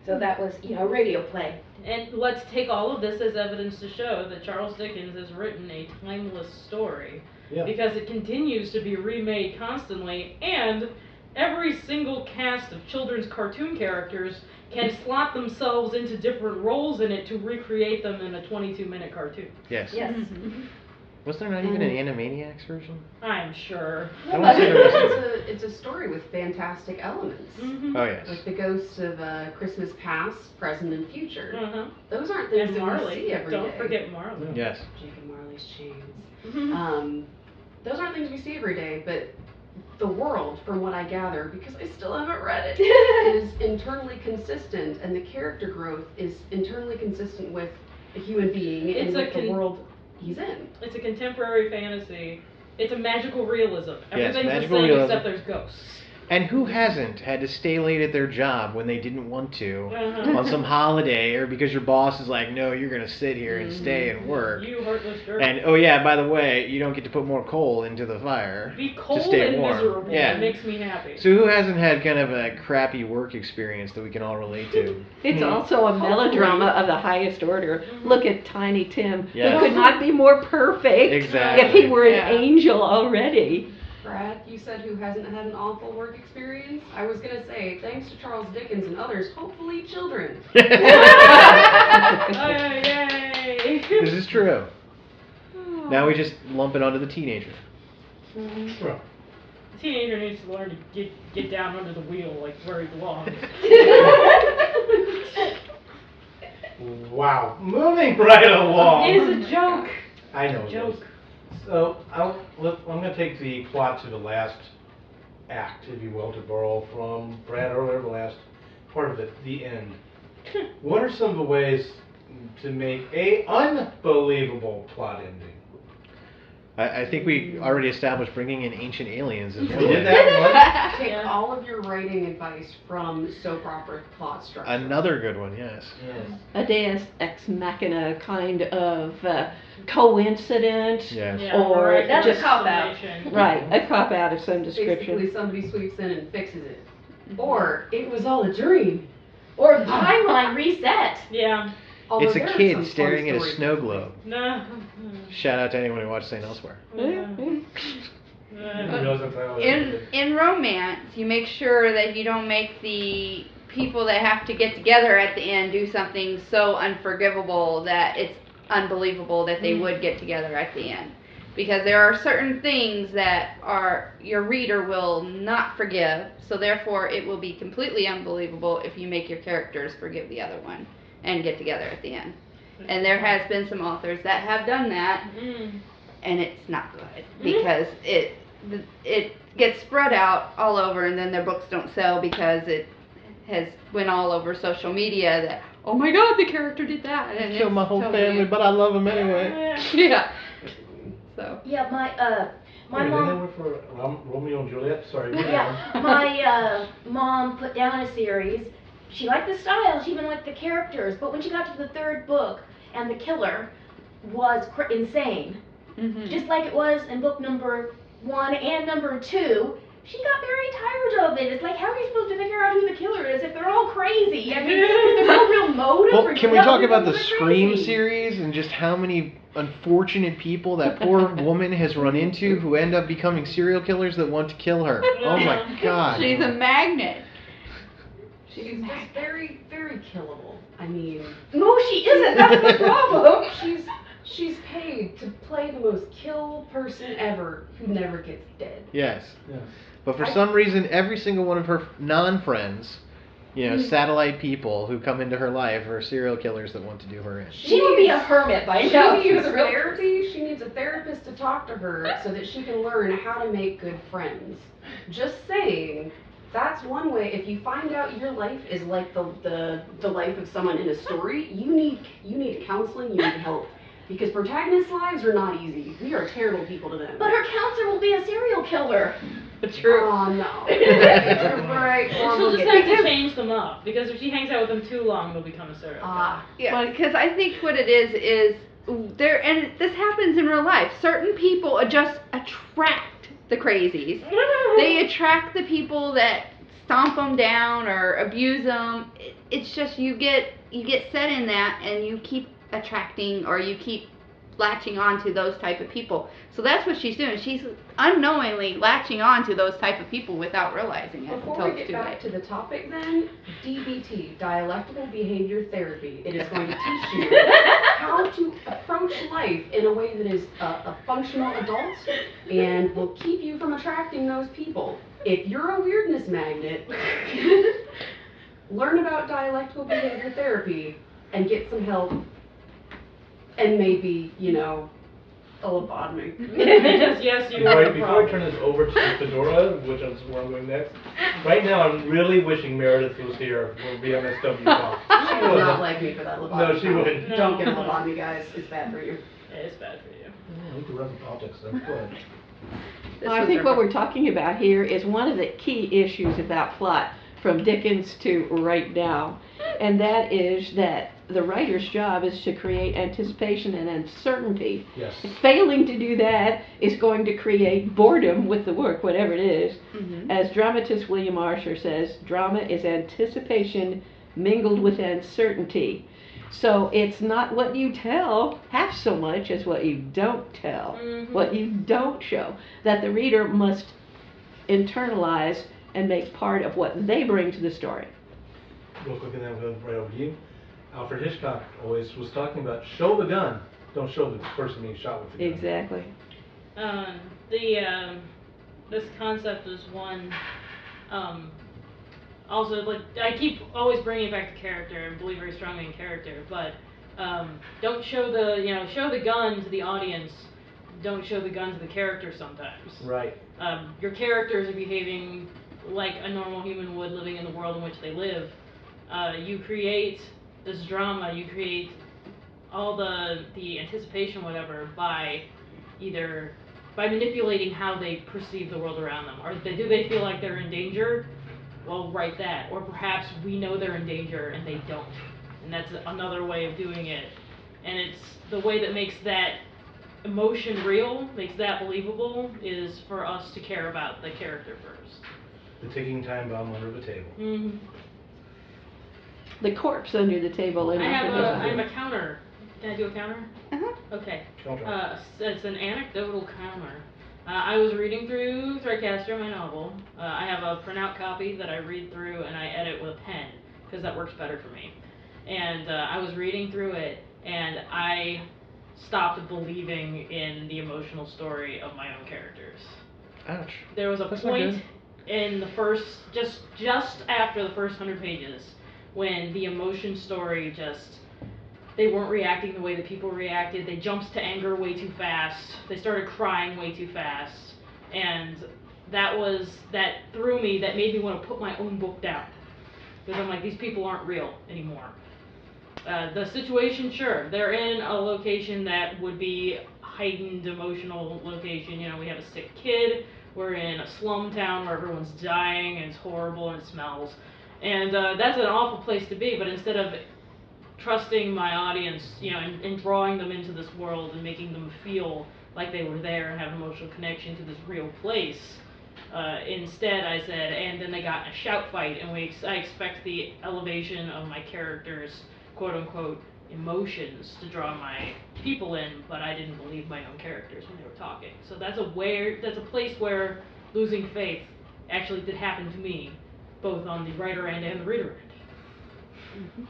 So that was, a radio play. And let's take all of this as evidence to show that Charles Dickens has written a timeless story. Yeah. Because it continues to be remade constantly, and every single cast of children's cartoon characters can slot themselves into different roles in it to recreate them in a 22-minute cartoon. Yes. Yes. Was there not even an Animaniacs version? I'm sure. I want to see the rest of it. It's a story with fantastic elements. Mm-hmm. Oh yes. Like the ghosts of Christmas past, present, and future. Uh-huh. Those aren't things And that we Marley. see every Don't day. forget Marley. Yes. Jake and Marley's chains. Mhm. Those aren't things we see every day, but the world, from what I gather, because I still haven't read it, is internally consistent, and the character growth is internally consistent with a human being and It's a with the world he's in. It's a contemporary fantasy. It's a magical realism. Everything's magical the same realism. except there's ghosts. And who hasn't had to stay late at their job when they didn't want to Uh-huh. on some holiday, or because your boss is like, no, you're going to sit here and stay and work. You heartless jerk. And oh yeah, by the way, you don't get to put more coal into the fire Be to cold stay and warm. miserable. Yeah. It makes me happy. So who hasn't had kind of a crappy work experience that we can all relate to? It's also a melodrama of the highest order. Look at Tiny Tim, Yes. who could not be more perfect Exactly. if he were an Yeah. angel already. Brad, you said who hasn't had an awful work experience? I was going to say, thanks to Charles Dickens and others, hopefully children. Oh, yay! This is true. Now we just lump it onto the teenager. Well, The teenager needs to learn to get down under the wheel like where he belongs. wow. Moving right along. It's a joke. I know. Joke. It is. So I'm going to take the plot to the last act, if you will, to borrow from Brad earlier, the last part of it, the end. What are some of the ways to make a unbelievable plot ending? I think we already established bringing in ancient aliens as We well. did that Take Yeah. all of your writing advice from soap opera plot structure. Another good one, yes. one. A deus ex machina kind of coincidence. Yes. Yeah, Or right. That's just- a cop-out. Explanation. Right, a cop out of some description. Basically, somebody sweeps in and fixes it. Or, it was all a dream. Or the timeline reset. Yeah. Although It's a there are kid some staring fun at a stories snow with globe. No. Shout out to anyone who watched St. Elsewhere. Yeah, yeah. In romance, you make sure that you don't make the people that have to get together at the end do something so unforgivable that it's unbelievable that they would get together at the end. Because there are certain things that your reader will not forgive, so therefore it will be completely unbelievable if you make your characters forgive the other one and get together at the end. And there has been some authors that have done that, and it's not good because it gets spread out all over, and then their books don't sell because it has went all over social media that, oh my God, the character did that, and Kill my it's whole totally- family, but I love them anyway. Yeah. So. Yeah, my Wait, mom. didn't that work for Romeo and Juliet? Sorry. Yeah, my mom put down a series. She liked the style, she even liked the characters, but when she got to the third book and the killer was insane, just like it was in book number 1 and number 2, she got very tired of it. It's like, how are you supposed to figure out who the killer is if they're all crazy? I mean, there's no real motive. Well, or can we no, talk they're about the crazy. Scream series and just how many unfortunate people that poor woman has run into who end up becoming serial killers that want to kill her? Oh my God. She's a magnet. She's just very, very killable. I mean, No, she isn't. That's the problem. she's paid to play the most kill person ever who never gets dead. Yes. Yeah. But for some reason, every single one of her non-friends, satellite people who come into her life are serial killers that want to do her in. She would be a hermit by She now. needs therapy. She needs a therapist to talk to her so that she can learn how to make good friends. Just saying. That's one way. If you find out your life is like the life of someone in a story, you need counseling. You need help. Because protagonists' lives are not easy. We are terrible people to them. But her counselor will be a serial killer. True. Oh no. You're right. She'll just have to change them up, because if she hangs out with them too long, they'll become a serial killer. Yeah, because I think what it is there, and this happens in real life. Certain people just attract the crazies. They attract the people that stomp them down or abuse them. It's just you get set in that, and you keep attracting, or you keep latching on to those type of people. So that's what she's doing. She's unknowingly latching on to those type of people without realizing it. Before until we it's get too back late. to the topic then, DBT, Dialectical Behavior Therapy. It is going to teach you how to approach life in a way that is a functional adult and will keep you from attracting those people. If you're a weirdness magnet, learn about Dialectical Behavior Therapy and get some help and maybe, a lobotomy. Yes, you Before, are the before I problem. turn this over to Fedora, which is where I'm going next, right now I'm really wishing Meredith was here for BMSW talk. She would not like me for that lobotomy. No, she wouldn't. Don't get a lobotomy, guys. It's bad for you. It's bad for you. Yeah, we could run some politics though. Go ahead. This I was think our- what we're talking about here is one of the key issues about plot from Dickens to right now, and that is that the writer's job is to create anticipation and uncertainty. Yes. Failing to do that is going to create boredom with the work, whatever it is. Mhm. As dramatist William Archer says, drama is anticipation mingled with uncertainty. So it's not what you tell half so much as what you don't tell, what you don't show, that the reader must internalize and make part of what they bring to the story. Real quick, and then we'll go right over to you. Alfred Hitchcock always was talking about show the gun, don't show the person being shot with the gun. Exactly. This concept is one. Also, like I keep always bringing it back to character and believe very strongly in character, but don't show the gun to the audience. Don't show the gun to the character sometimes. Right. Your characters are behaving like a normal human would, living in the world in which they live. You create this drama, you create all the anticipation, whatever, by either by manipulating how they perceive the world around them. Do they feel like they're in danger? Well, write that. Or perhaps we know they're in danger and they don't. And that's another way of doing it. And it's the way that makes that emotion real, makes that believable, is for us to care about the character first. The ticking time bomb under the table. Mm-hmm. The corpse under the table in I have Alfred Hitchcock. a counter. Can I do a counter? Uh-huh. Okay. Counter. It's an anecdotal counter. I was reading through Threadcaster, my novel. I have a printout copy that I read through and I edit with a pen, because that works better for me. And I was reading through it, and I stopped believing in the emotional story of my own characters. Ouch. There was a That's not point good. in the first, just after the first 100 pages, when the emotion story they weren't reacting the way that people reacted. They jumped to anger way too fast. They started crying way too fast. And that threw me, that made me want to put my own book down. Because I'm like, these people aren't real anymore. The situation, sure, they're in a location that would be heightened emotional location. We have a sick kid. We're in a slum town where everyone's dying and it's horrible and it smells. And that's an awful place to be, but instead of trusting my audience, and drawing them into this world and making them feel like they were there and have an emotional connection to this real place, instead I said, and then they got in a shout fight, and I expect the elevation of my characters' quote-unquote emotions to draw my people in, but I didn't believe my own characters when they were talking. So that's a place where losing faith actually did happen to me, both on the writer end and the reader end. Mm-hmm.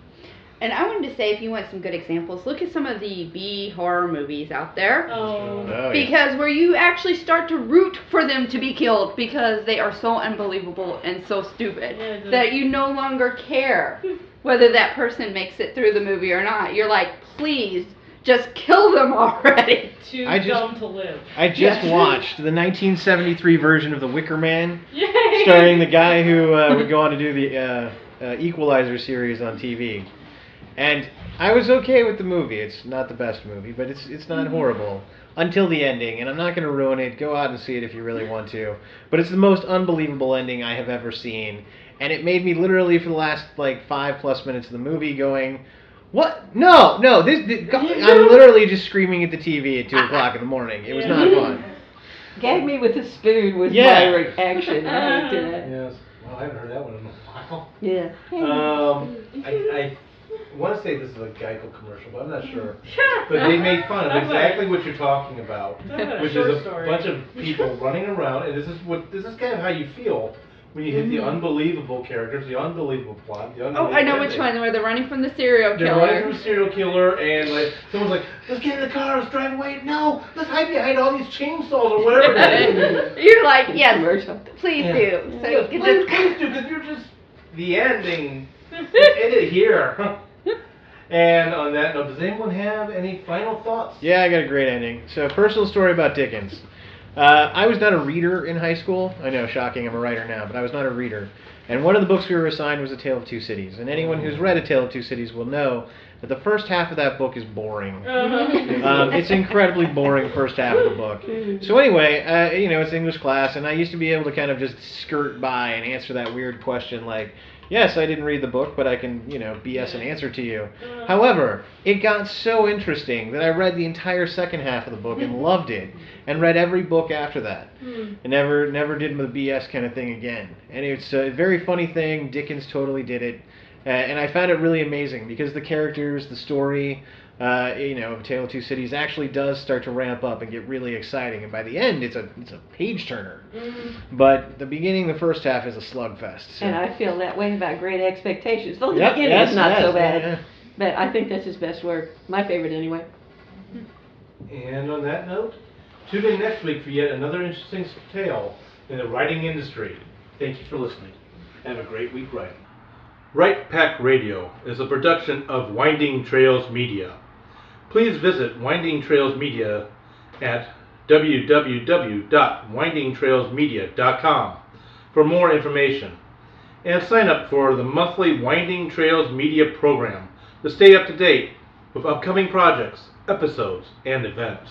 And I wanted to say, if you want some good examples, look at some of the B horror movies out there. Oh. Oh, yeah. Because where you actually start to root for them to be killed because they are so unbelievable and so stupid that you no longer care whether that person makes it through the movie or not. You're like, please, just kill them already. Too I just- dumb to live. I just watched the 1973 version of The Wicker Man, Yay! starring the guy who would go on to do the Equalizer series on TV. And I was okay with the movie. It's not the best movie, but it's not horrible until the ending. And I'm not going to ruin it. Go out and see it if you really want to. But it's the most unbelievable ending I have ever seen. And it made me literally for the last 5+ minutes of the movie going, what? No, I'm literally just screaming at the TV at 2 o'clock in the morning. It was not fun. Gag me with a spoon was Yeah. my reaction. Yes. Well, I haven't heard that one in a while. Yeah. I I want to say this is a Geico commercial, but I'm not sure. But they made fun of exactly what you're talking about, which is a bunch of people running around, and this is kind of how you feel when you hit the unbelievable characters, the unbelievable plot, the unbelievable. Oh, I know which one, where they're running from the serial killer. They're running from a serial killer, and like someone's like, "Let's get in the car, let's drive away." No, let's hide behind all these chainsaws or whatever. You're like, yes, please do. So Yes, you please, just please do, because you're just the ending. End it here. And on that note, does anyone have any final thoughts? Yeah, I got a great ending. So, personal story about Dickens. I was not a reader in high school. I know, shocking, I'm a writer now, but I was not a reader. And one of the books we were assigned was A Tale of Two Cities. And anyone who's read A Tale of Two Cities will know that the first half of that book is boring. It's incredibly boring first half of the book. So anyway, it's English class, and I used to be able to kind of just skirt by and answer that weird question like, yes, I didn't read the book, but I can, BS an answer to you. However, it got so interesting that I read the entire second half of the book and loved it, and read every book after that, and never did the BS kind of thing again. And it's a very funny thing. Dickens totally did it, and I found it really amazing because the characters, the story, Tale of Two Cities actually does start to ramp up and get really exciting, and by the end, it's a page turner. But the beginning, the first half, is a slugfest. So. And I feel that way about Great Expectations. Though the beginning is not so bad, but I think that's his best work. My favorite, anyway. And on that note, tune in next week for yet another interesting tale in the writing industry. Thank you for listening. Have a great week writing. Right Pack Radio is a production of Winding Trails Media. Please visit Winding Trails Media at www.windingtrailsmedia.com for more information, and sign up for the monthly Winding Trails Media program to stay up to date with upcoming projects, episodes, and events.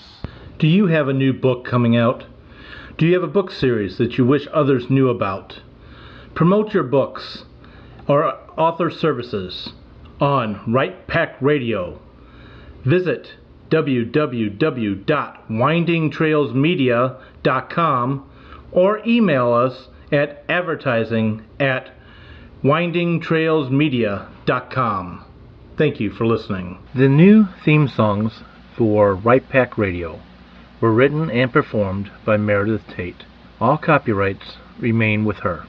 Do you have a new book coming out? Do you have a book series that you wish others knew about? Promote your books or author services on Right Pack Radio. Visit www.windingtrailsmedia.com or email us at advertising@windingtrailsmedia.com. Thank you for listening. The new theme songs for Right Pack Radio were written and performed by Meredith Tate. All copyrights remain with her.